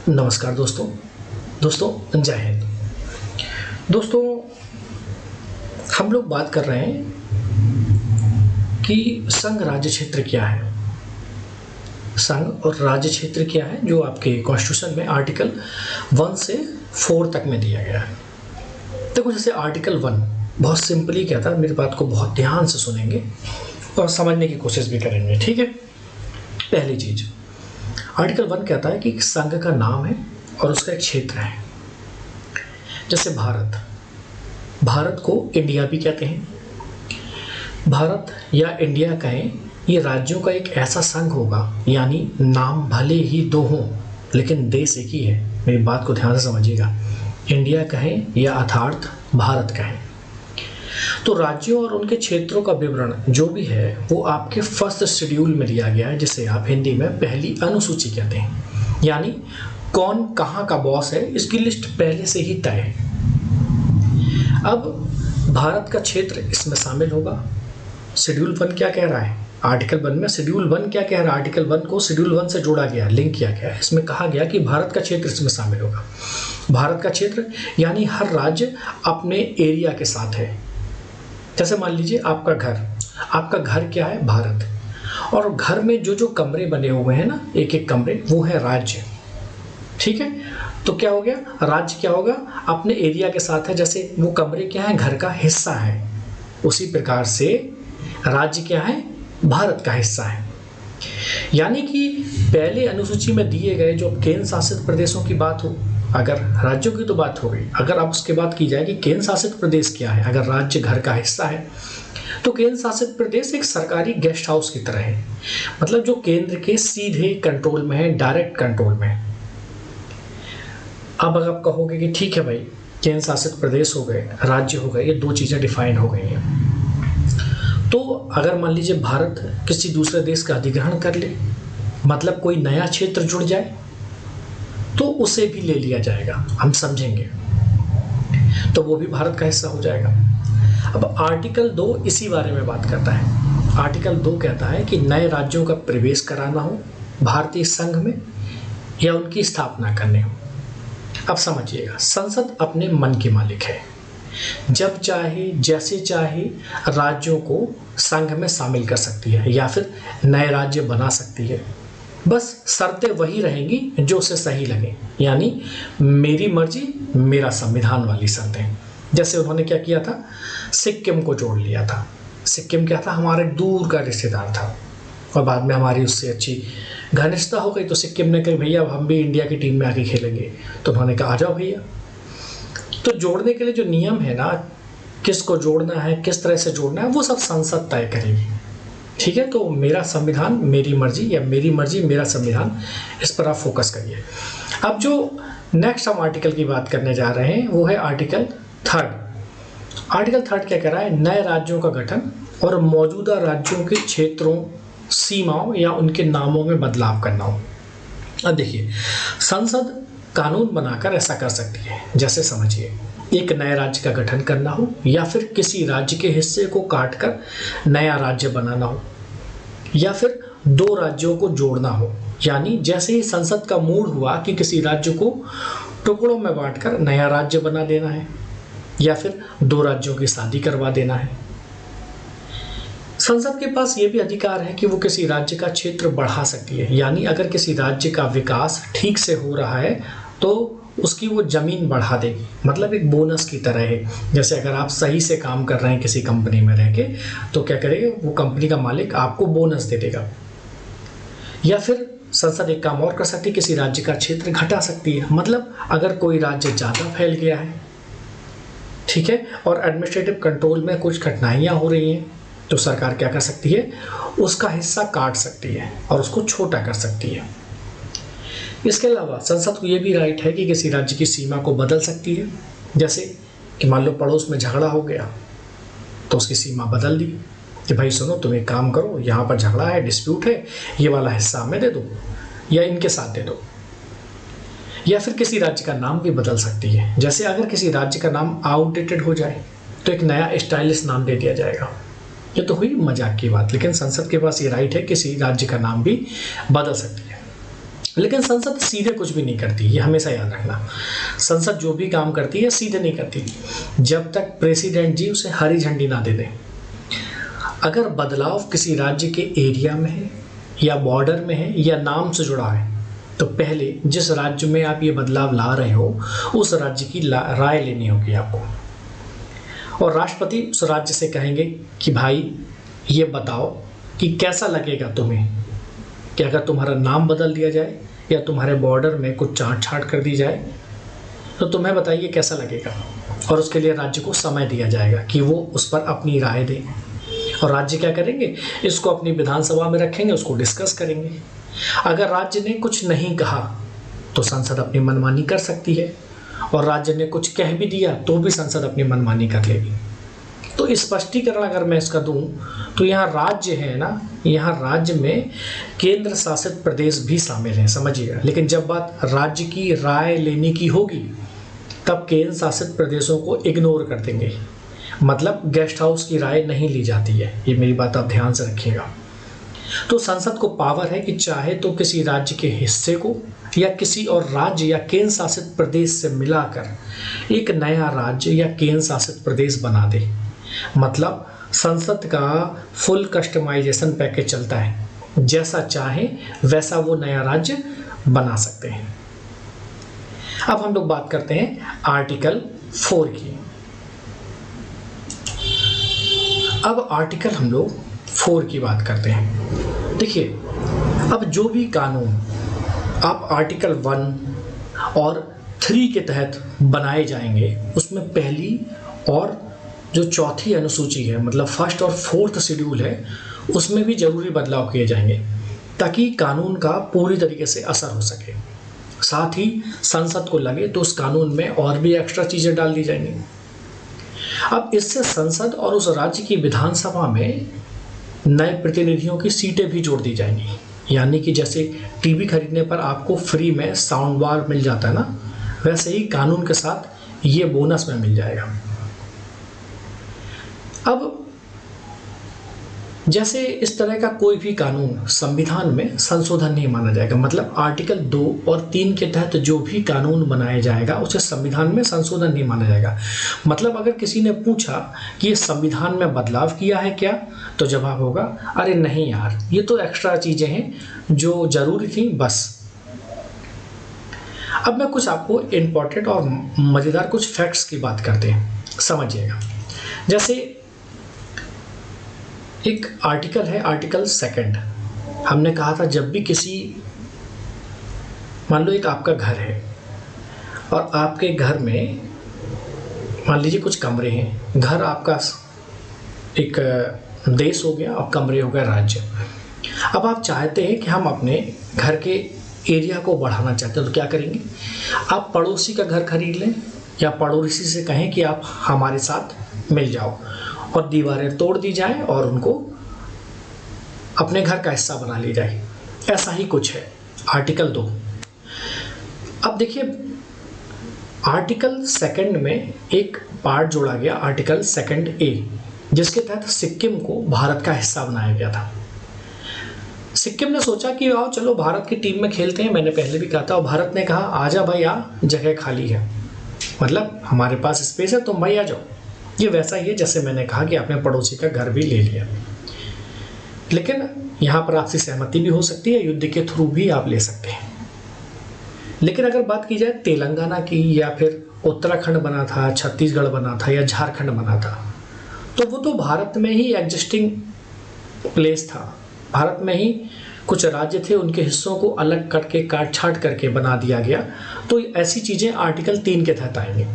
नमस्कार दोस्तों जय हिंद। दोस्तों हम लोग बात कर रहे हैं कि संघ राज्य क्षेत्र क्या है। संघ और राज्य क्षेत्र क्या है जो आपके कॉन्स्टिट्यूशन में आर्टिकल 1 से 4 तक में दिया गया है। देखो जैसे आर्टिकल 1 बहुत सिंपली कहता है, मेरी बात को बहुत ध्यान से सुनेंगे और समझने की कोशिश भी करेंगे, ठीक है। पहली चीज, आर्टिकल 1 कहता है कि संघ का नाम है और उसका एक क्षेत्र है। जैसे भारत को इंडिया भी कहते हैं। भारत या इंडिया कहें, ये राज्यों का एक ऐसा संघ होगा, यानी नाम भले ही दो हों लेकिन देश एक ही है। मेरी बात को ध्यान से समझिएगा। इंडिया कहें या अर्थात भारत कहें, तो राज्यों और उनके क्षेत्रों का विवरण जो भी है वो आपके फर्स्ट शेड्यूल में दिया गया है, जिसे आप हिंदी में पहली अनुसूची कहते हैं। यानी कौन कहाँ का बॉस है इसकी लिस्ट पहले से ही तय है। अब भारत का क्षेत्र इसमें शामिल होगा। शेड्यूल 1 क्या कह रहा है? आर्टिकल 1 में शेड्यूल 1 क्या कह रहा है? आर्टिकल 1 को शेड्यूल 1 से जोड़ा गया, लिंक किया गया है। इसमें कहा गया कि भारत का क्षेत्र इसमें शामिल होगा। भारत का क्षेत्र यानी हर राज्य अपने एरिया के साथ है। जैसे मान लीजिए आपका घर क्या है? भारत। और घर में जो जो कमरे बने हुए हैं ना, एक एक कमरे, वो है राज्य, ठीक है। तो क्या हो गया? राज्य क्या होगा? अपने एरिया के साथ है। जैसे वो कमरे क्या है? घर का हिस्सा है। उसी प्रकार से राज्य क्या है? भारत का हिस्सा है। यानी कि पहले अनुसूची में दिए गए जो केंद्र शासित प्रदेशों की बात हो, अगर राज्यों की तो बात हो गई, अगर अब उसके बाद की जाए कि केंद्र शासित प्रदेश क्या है, अगर राज्य घर का हिस्सा है तो केंद्र शासित प्रदेश एक सरकारी गेस्ट हाउस की तरह है। मतलब जो केंद्र के सीधे कंट्रोल में है, डायरेक्ट कंट्रोल में है। अब अगर आप कहोगे कि ठीक है भाई, केंद्र शासित प्रदेश हो गए, राज्य हो गए, ये दो चीजें डिफाइन हो गई हैं, तो अगर मान लीजिए भारत किसी दूसरे देश का अधिग्रहण कर ले, मतलब कोई नया क्षेत्र जुड़ जाए, तो उसे भी ले लिया जाएगा, हम समझेंगे, तो वो भी भारत का हिस्सा हो जाएगा। अब आर्टिकल 2 इसी बारे में बात करता है। आर्टिकल 2 कहता है कि नए राज्यों का प्रवेश कराना हो भारतीय संघ में या उनकी स्थापना करने हो। अब समझिएगा, संसद अपने मन की मालिक है। जब चाहे जैसे चाहे राज्यों को संघ में शामिल कर सकती है या फिर नए राज्य बना सकती है। बस शर्तें वही रहेंगी जो उसे सही लगे, यानी मेरी मर्जी मेरा संविधान वाली शर्तें। जैसे उन्होंने क्या किया था? सिक्किम को जोड़ लिया था। सिक्किम क्या था? हमारे दूर का रिश्तेदार था और बाद में हमारी उससे अच्छी घनिष्ठता हो गई, तो सिक्किम ने कहा भैया अब हम भी इंडिया की टीम में आके खेलेंगे, तो उन्होंने कहा आ जाओ भैया। तो जोड़ने के लिए जो नियम है ना, किसको जोड़ना है, किस तरह से जोड़ना है, वो सब संसद तय करेगी, ठीक है। तो मेरा संविधान मेरी मर्जी या मेरी मर्जी मेरा संविधान, इस पर आप फोकस करिए। अब जो नेक्स्ट हम आर्टिकल की बात करने जा रहे हैं वो है आर्टिकल 3। आर्टिकल 3 क्या कह रहा है? नए राज्यों का गठन और मौजूदा राज्यों के क्षेत्रों, सीमाओं या उनके नामों में बदलाव करना हो। अब देखिए, संसद कानून बनाकर ऐसा कर सकती है। जैसे समझिए, एक नए राज्य का गठन करना हो या फिर किसी राज्य के हिस्से को काटकर नया राज्य बनाना हो या फिर दो राज्यों को जोड़ना हो। यानी जैसे ही संसद का मूड हुआ कि किसी राज्य को टुकड़ों में बांटकर नया राज्य बना देना है या फिर दो राज्यों की शादी करवा देना है। संसद के पास ये भी अधिकार है कि वो किसी राज्य का क्षेत्र बढ़ा सकती है। यानी अगर किसी राज्य का विकास ठीक से हो रहा है तो उसकी वो जमीन बढ़ा देगी, मतलब एक बोनस की तरह है। जैसे अगर आप सही से काम कर रहे हैं किसी कंपनी में रह के, तो क्या करेगा वो कंपनी का मालिक आपको बोनस दे देगा। या फिर संसद एक काम और कर सकती है, किसी राज्य का क्षेत्र घटा सकती है। मतलब अगर कोई राज्य ज़्यादा फैल गया है, ठीक है, और एडमिनिस्ट्रेटिव कंट्रोल में कुछ कठिनाइयाँ हो रही हैं, तो सरकार क्या कर सकती है? उसका हिस्सा काट सकती है और उसको छोटा कर सकती है। इसके अलावा संसद को ये भी राइट है कि किसी राज्य की सीमा को बदल सकती है। जैसे कि मान लो पड़ोस में झगड़ा हो गया तो उसकी सीमा बदल दी कि भाई सुनो, तुम एक काम करो, यहाँ पर झगड़ा है, डिस्प्यूट है, ये वाला हिस्सा हमें दे दो या इनके साथ दे दो। या फिर किसी राज्य का नाम भी बदल सकती है। जैसे अगर किसी राज्य का नाम आउटडेटेड हो जाए तो एक नया स्टाइलिश नाम दे दिया जाएगा। ये तो हुई मजाक की बात, लेकिन संसद के पास ये राइट है किसी राज्य का नाम भी बदल सकती है। लेकिन संसद सीधे कुछ भी नहीं करती, ये हमेशा याद रखना। संसद जो भी काम करती है सीधे नहीं करती, जब तक प्रेसिडेंट जी उसे हरी झंडी ना दे दें। अगर बदलाव किसी राज्य के एरिया में है या बॉर्डर में है या नाम से जुड़ा है, तो पहले जिस राज्य में आप ये बदलाव ला रहे हो उस राज्य की राय लेनी होगी आपको। और राष्ट्रपति उस राज्य से कहेंगे कि भाई ये बताओ कि कैसा लगेगा तुम्हें कि अगर तुम्हारा नाम बदल दिया जाए या तुम्हारे बॉर्डर में कुछ छांट छांट कर दी जाए, तो तुम्हें बताइए कैसा लगेगा। और उसके लिए राज्य को समय दिया जाएगा कि वो उस पर अपनी राय दें। और राज्य क्या करेंगे, इसको अपनी विधानसभा में रखेंगे, उसको डिस्कस करेंगे। अगर राज्य ने कुछ नहीं कहा तो संसद अपनी मनमानी कर सकती है, और राज्य ने कुछ कह भी दिया तो भी संसद अपनी मनमानी कर लेगी। तो स्पष्टीकरण अगर मैं इसका दूं तो यहाँ राज्य है ना, यहाँ राज्य में केंद्र शासित प्रदेश भी शामिल हैं, समझिएगा। लेकिन जब बात राज्य की राय लेने की होगी तब केंद्र शासित प्रदेशों को इग्नोर कर देंगे, मतलब गेस्ट हाउस की राय नहीं ली जाती है। ये मेरी बात आप ध्यान से रखिएगा। तो संसद को पावर है कि चाहे तो किसी राज्य के हिस्से को या किसी और राज्य या केंद्र शासित प्रदेश से मिलाकर एक नया राज्य या केंद्र शासित प्रदेश बना दे। मतलब संसद का फुल कस्टमाइजेशन पैकेज चलता है, जैसा चाहे वैसा वो नया राज्य बना सकते हैं। अब हम लोग बात करते हैं आर्टिकल 4 की। अब आर्टिकल हम लोग 4 की बात करते हैं। देखिए, अब जो भी कानून आप आर्टिकल 1 और 3 के तहत बनाए जाएंगे, उसमें पहली और जो चौथी अनुसूची है, मतलब फर्स्ट और फोर्थ शेड्यूल है, उसमें भी जरूरी बदलाव किए जाएंगे ताकि कानून का पूरी तरीके से असर हो सके। साथ ही संसद को लगे तो उस कानून में और भी एक्स्ट्रा चीज़ें डाल दी जाएंगी। अब इससे संसद और उस राज्य की विधानसभा में नए प्रतिनिधियों की सीटें भी जोड़ दी जाएंगी। यानी कि जैसे टीवी खरीदने पर आपको फ्री में साउंड बार मिल जाता है ना, वैसे ही कानून के साथ ये बोनस में मिल जाएगा। अब जैसे इस तरह का कोई भी कानून संविधान में संशोधन नहीं माना जाएगा, मतलब आर्टिकल 2 और 3 के तहत जो भी कानून बनाया जाएगा उसे संविधान में संशोधन नहीं माना जाएगा। मतलब अगर किसी ने पूछा कि ये संविधान में बदलाव किया है क्या, तो जवाब होगा अरे नहीं यार, ये तो एक्स्ट्रा चीज़ें हैं जो जरूरी थी बस। अब मैं कुछ आपको इम्पोर्टेंट और मज़ेदार कुछ फैक्ट्स की बात करते हैं, समझिएगा। जैसे एक आर्टिकल है, आर्टिकल 2। हमने कहा था जब भी किसी, मान लो एक आपका घर है और आपके घर में मान लीजिए कुछ कमरे हैं। घर आपका एक देश हो गया और कमरे हो गए राज्य। अब आप चाहते हैं कि हम अपने घर के एरिया को बढ़ाना चाहते हैं, तो क्या करेंगे, आप पड़ोसी का घर खरीद लें या पड़ोसी से कहें कि आप हमारे साथ मिल जाओ और दीवारें तोड़ दी जाए और उनको अपने घर का हिस्सा बना ली जाए। ऐसा ही कुछ है आर्टिकल 2। अब देखिए, आर्टिकल 2 में एक पार्ट जोड़ा गया, आर्टिकल 2A, जिसके तहत सिक्किम को भारत का हिस्सा बनाया गया था। सिक्किम ने सोचा कि आओ चलो भारत की टीम में खेलते हैं, मैंने पहले भी कहा था, और भारत ने कहा आजा भाई आ, जगह खाली है, मतलब हमारे पास स्पेस है, तुम भाई आ जाओ। ये वैसा ही है जैसे मैंने कहा कि आपने पड़ोसी का घर भी ले लिया। लेकिन यहाँ पर आपसी सहमति भी हो सकती है, युद्ध के थ्रू भी आप ले सकते हैं। लेकिन अगर बात की जाए तेलंगाना की, या फिर उत्तराखंड बना था, छत्तीसगढ़ बना था या झारखंड बना था, तो वो तो भारत में ही एग्जिस्टिंग प्लेस था। भारत में ही कुछ राज्य थे, उनके हिस्सों को अलग करके काट छाट करके बना दिया गया। तो ऐसी चीज़ें आर्टिकल 3 के तहत आएंगे।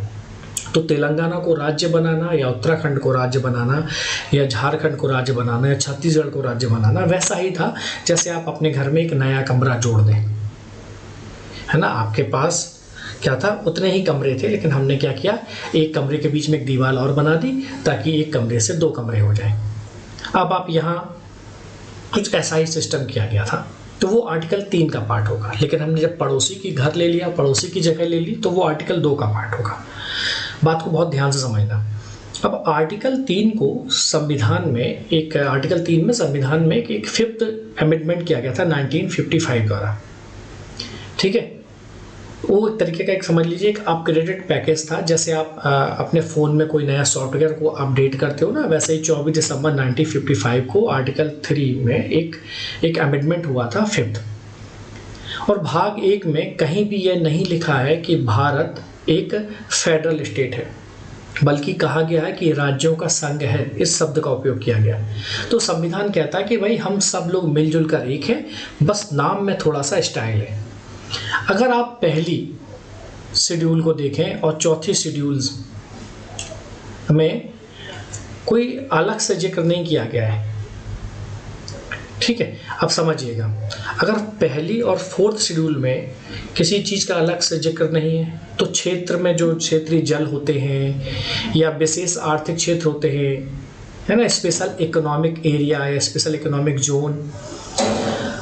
तो तेलंगाना को राज्य बनाना या उत्तराखंड को राज्य बनाना या झारखंड को राज्य बनाना या छत्तीसगढ़ को राज्य बनाना वैसा ही था जैसे आप अपने घर में एक नया कमरा जोड़ दें, है ना। आपके पास क्या था, उतने ही कमरे थे, लेकिन हमने क्या किया, एक कमरे के बीच में एक दीवार और बना दी ताकि एक कमरे से 2 कमरे हो जाएं। अब आप यहाँ कुछ ऐसा ही सिस्टम किया गया था, तो वो आर्टिकल 3 का पार्ट होगा। लेकिन हमने जब पड़ोसी की घर ले लिया, पड़ोसी की जगह ले ली, तो वो आर्टिकल 2 का पार्ट होगा। बात को बहुत ध्यान से समझना। अब आर्टिकल 3 को संविधान में एक, आर्टिकल 3 में संविधान में एक 5th अमेंडमेंट किया गया था 1955 द्वारा। ठीक है। वो एक तरीके का एक समझ लीजिए एक अपग्रेडेड पैकेज था, जैसे आप अपने फ़ोन में कोई नया सॉफ्टवेयर को अपडेट करते हो ना, वैसे ही 24 दिसंबर 1955 को आर्टिकल 3 में एक अमेंडमेंट हुआ था 5th। और भाग 1 में कहीं भी यह नहीं लिखा है कि भारत एक फेडरल स्टेट है, बल्कि कहा गया है कि राज्यों का संघ है, इस शब्द का उपयोग किया गया। तो संविधान कहता है कि भाई हम सब लोग मिलजुल कर एक हैं, बस नाम में थोड़ा सा स्टाइल है। अगर आप पहली शेड्यूल को देखें और चौथी शेड्यूल्स में कोई अलग से जिक्र नहीं किया गया है, ठीक है। अब समझिएगा, अगर पहली और 4th शेड्यूल में किसी चीज़ का अलग से जिक्र नहीं है, तो क्षेत्र में जो क्षेत्रीय जल होते हैं या विशेष आर्थिक क्षेत्र होते हैं, है ना, स्पेशल इकोनॉमिक एरिया या स्पेशल इकोनॉमिक जोन,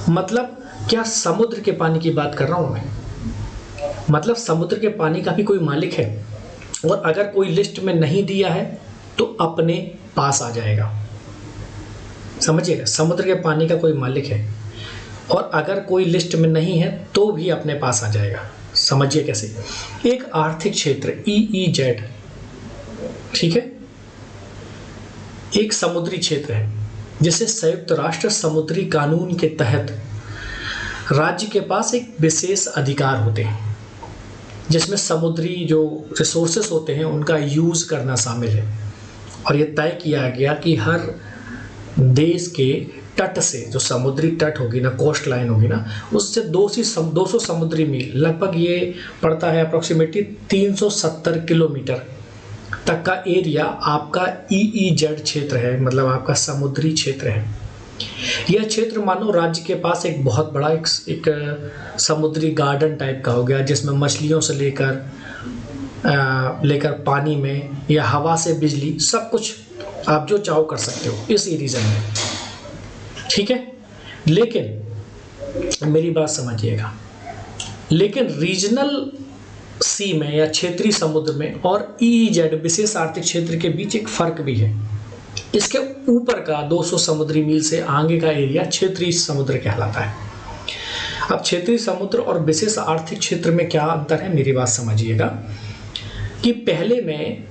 मतलब क्या समुद्र के पानी की बात कर रहा हूँ मैं, मतलब समुद्र के पानी का भी कोई मालिक है, और अगर कोई लिस्ट में नहीं दिया है तो अपने पास आ जाएगा। समझिएगा, समुद्र के पानी का कोई मालिक है और अगर कोई लिस्ट में नहीं है तो भी अपने पास आ जाएगा। समझिए कैसे, एक आर्थिक क्षेत्र EEZ, ठीक है, एक समुद्री क्षेत्र है जिसे संयुक्त राष्ट्र समुद्री कानून के तहत राज्य के पास एक विशेष अधिकार होते हैं, जिसमें समुद्री जो रिसोर्सेस होते हैं उनका यूज़ करना शामिल है। और ये तय किया गया कि हर देश के तट से, जो समुद्री तट होगी ना, कोस्ट लाइन होगी ना, उससे 200 समुद्री मील, लगभग ये पड़ता है अप्रोक्सीमेटली 370 किलोमीटर तक का एरिया आपका EEZ क्षेत्र है, मतलब आपका समुद्री क्षेत्र है। यह क्षेत्र मानो राज्य के पास एक बहुत बड़ा एक समुद्री गार्डन टाइप का हो गया, जिसमें मछलियों से लेकर पानी में या हवा से बिजली, सब कुछ आप जो चाहो कर सकते हो इस रीजन में, ठीक है। लेकिन मेरी बात समझिएगा, लेकिन रीजनल सी में या क्षेत्रीय समुद्र में और EEZ विशेष आर्थिक क्षेत्र के बीच एक फर्क भी है। इसके ऊपर का 200 समुद्री मील से आगे का एरिया क्षेत्रीय समुद्र कहलाता है। अब क्षेत्रीय समुद्र और विशेष आर्थिक क्षेत्र में क्या अंतर है, मेरी बात समझिएगा, कि पहले में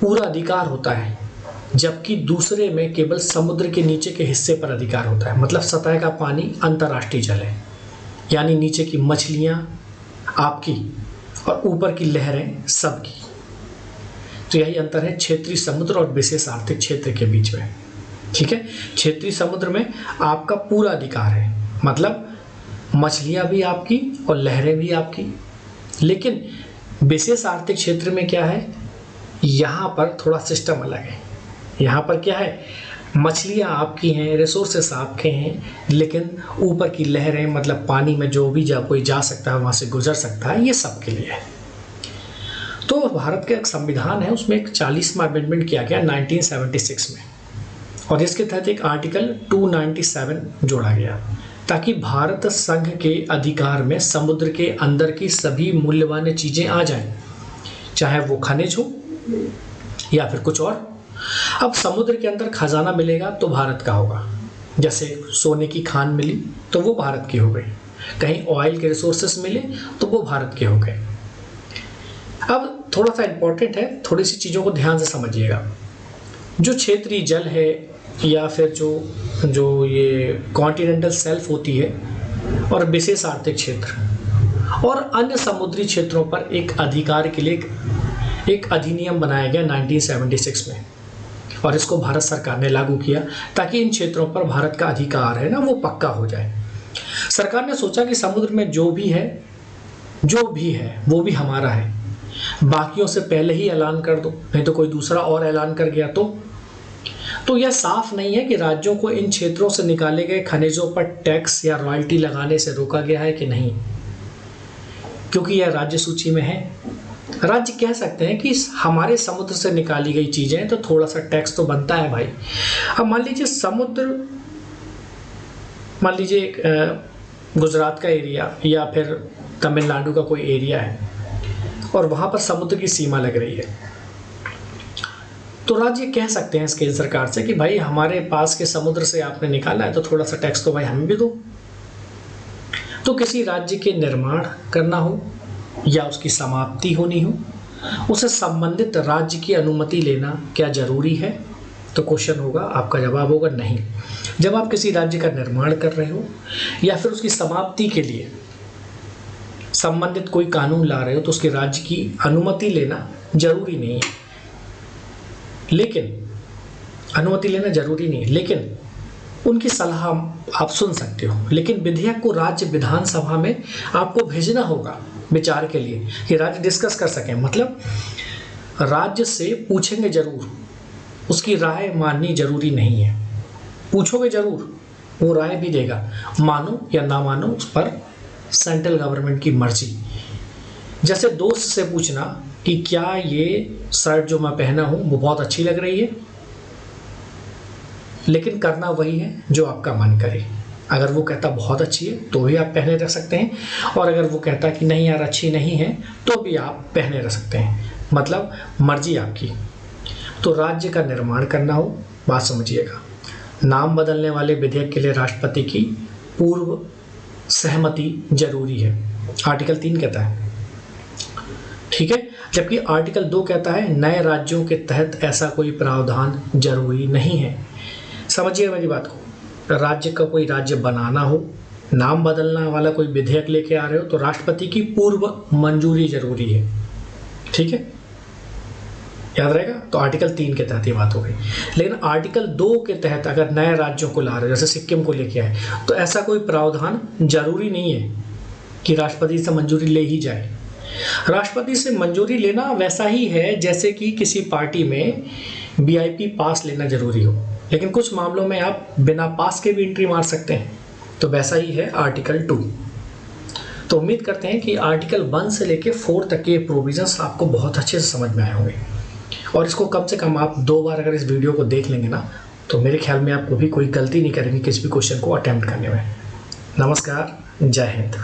पूरा अधिकार होता है, जबकि दूसरे में केवल समुद्र के नीचे के हिस्से पर अधिकार होता है। मतलब सतह का पानी अंतर्राष्ट्रीय जल है, यानी नीचे की मछलियां आपकी और ऊपर की लहरें सबकी। तो यही अंतर है क्षेत्रीय समुद्र और विशेष आर्थिक क्षेत्र के बीच में, ठीक है। क्षेत्रीय समुद्र में आपका पूरा अधिकार है, मतलब मछलियां भी आपकी और लहरें भी आपकी। लेकिन विशेष आर्थिक क्षेत्र में क्या है, यहाँ पर थोड़ा सिस्टम अलग है। यहाँ पर क्या है, मछलियाँ आपकी हैं, रिसोर्सेस आपके हैं, लेकिन ऊपर की लहरें, मतलब पानी में जो भी कोई जा सकता है, वहाँ से गुजर सकता है, ये सबके लिए है। तो भारत का एक संविधान है, उसमें एक 40वां अमेंडमेंट किया गया 1976 में, और इसके तहत एक आर्टिकल 297 जोड़ा गया, ताकि भारत संघ के अधिकार में समुद्र के अंदर की सभी मूल्यवान चीज़ें आ जाएं, चाहे वो खनिज हो या फिर कुछ और। अब समुद्र के अंदर खजाना मिलेगा तो भारत का होगा, जैसे सोने की खान मिली तो वो भारत की हो गई, कहीं ऑयल के रिसोर्सेस मिले तो वो भारत के हो गए। अब थोड़ा सा इम्पोर्टेंट है, थोड़ी सी चीज़ों को ध्यान से समझिएगा। जो क्षेत्रीय जल है या फिर जो ये कॉन्टिनेंटल शेल्फ होती है और विशेष आर्थिक क्षेत्र और अन्य समुद्री क्षेत्रों पर एक अधिकार के लिए एक अधिनियम बनाया गया 1976 में, और इसको भारत सरकार ने लागू किया ताकि इन क्षेत्रों पर भारत का अधिकार है ना वो पक्का हो जाए। सरकार ने सोचा कि समुद्र में जो भी है वो भी हमारा है, बाकियों से पहले ही ऐलान कर दो, नहीं तो कोई दूसरा और ऐलान कर गया तो यह साफ नहीं है कि राज्यों को इन क्षेत्रों से निकाले गए खनिजों पर टैक्स या रॉयल्टी लगाने से रोका गया है कि नहीं, क्योंकि यह राज्य सूची में है। राज्य कह सकते हैं कि हमारे समुद्र से निकाली गई चीज़ें तो थोड़ा सा टैक्स तो बनता है भाई। अब मान लीजिए एक गुजरात का एरिया या फिर तमिलनाडु का कोई एरिया है और वहाँ पर समुद्र की सीमा लग रही है, तो राज्य कह सकते हैं केंद्र सरकार से कि भाई हमारे पास के समुद्र से आपने निकाला है तो थोड़ा सा टैक्स तो भाई हमें भी दो। तो किसी राज्य के निर्माण करना हो या उसकी समाप्ति होनी हो, उसे संबंधित राज्य की अनुमति लेना क्या जरूरी है? तो क्वेश्चन होगा, आपका जवाब होगा नहीं। जब आप किसी राज्य का निर्माण कर रहे हो या फिर उसकी समाप्ति के लिए संबंधित कोई कानून ला रहे हो तो उसके राज्य की अनुमति लेना जरूरी नहीं है। लेकिन अनुमति लेना जरूरी नहीं है, लेकिन उनकी सलाह आप सुन सकते हो। लेकिन विधेयक को राज्य विधानसभा में आपको भेजना होगा विचार के लिए कि राज्य डिस्कस कर सकें। मतलब राज्य से पूछेंगे जरूर, उसकी राय माननी जरूरी नहीं है। पूछोगे जरूर, वो राय भी देगा, मानो या ना मानो उस पर सेंट्रल गवर्नमेंट की मर्जी। जैसे दोस्त से पूछना कि क्या ये शर्ट जो मैं पहना हूं वो बहुत अच्छी लग रही है, लेकिन करना वही है जो आपका मन करे। अगर वो कहता बहुत अच्छी है तो भी आप पहने रह सकते हैं, और अगर वो कहता कि नहीं यार अच्छी नहीं है तो भी आप पहने रह सकते हैं। मतलब मर्जी आपकी। तो राज्य का निर्माण करना हो, बात समझिएगा, नाम बदलने वाले विधेयक के लिए राष्ट्रपति की पूर्व सहमति जरूरी है, आर्टिकल 3 कहता है। ठीक है, जबकि आर्टिकल 2 कहता है नए राज्यों के तहत ऐसा कोई प्रावधान जरूरी नहीं है। समझिए मेरी बात को, राज्य का कोई राज्य बनाना हो, नाम बदलने वाला कोई विधेयक लेके आ रहे हो तो राष्ट्रपति की पूर्व मंजूरी जरूरी है। ठीक है, याद रहेगा। तो आर्टिकल 3 के तहत ये बात हो गई। लेकिन आर्टिकल 2 के तहत अगर नए राज्यों को ला रहे हो, जैसे सिक्किम को लेके आए, तो ऐसा कोई प्रावधान जरूरी नहीं है कि राष्ट्रपति से मंजूरी ले ही जाए। राष्ट्रपति से मंजूरी लेना वैसा ही है जैसे कि किसी पार्टी में वीआईपी पास लेना जरूरी हो, लेकिन कुछ मामलों में आप बिना पास के भी एंट्री मार सकते हैं। तो वैसा ही है आर्टिकल 2। तो उम्मीद करते हैं कि आर्टिकल 1 से लेके 4 तक के प्रोविजंस आपको बहुत अच्छे से समझ में आए होंगे, और इसको कम से कम आप 2 बार अगर इस वीडियो को देख लेंगे ना, तो मेरे ख्याल में आप कभी कोई गलती नहीं करेंगे किसी भी क्वेश्चन को अटेम्प्ट करने में। नमस्कार, जय हिंद।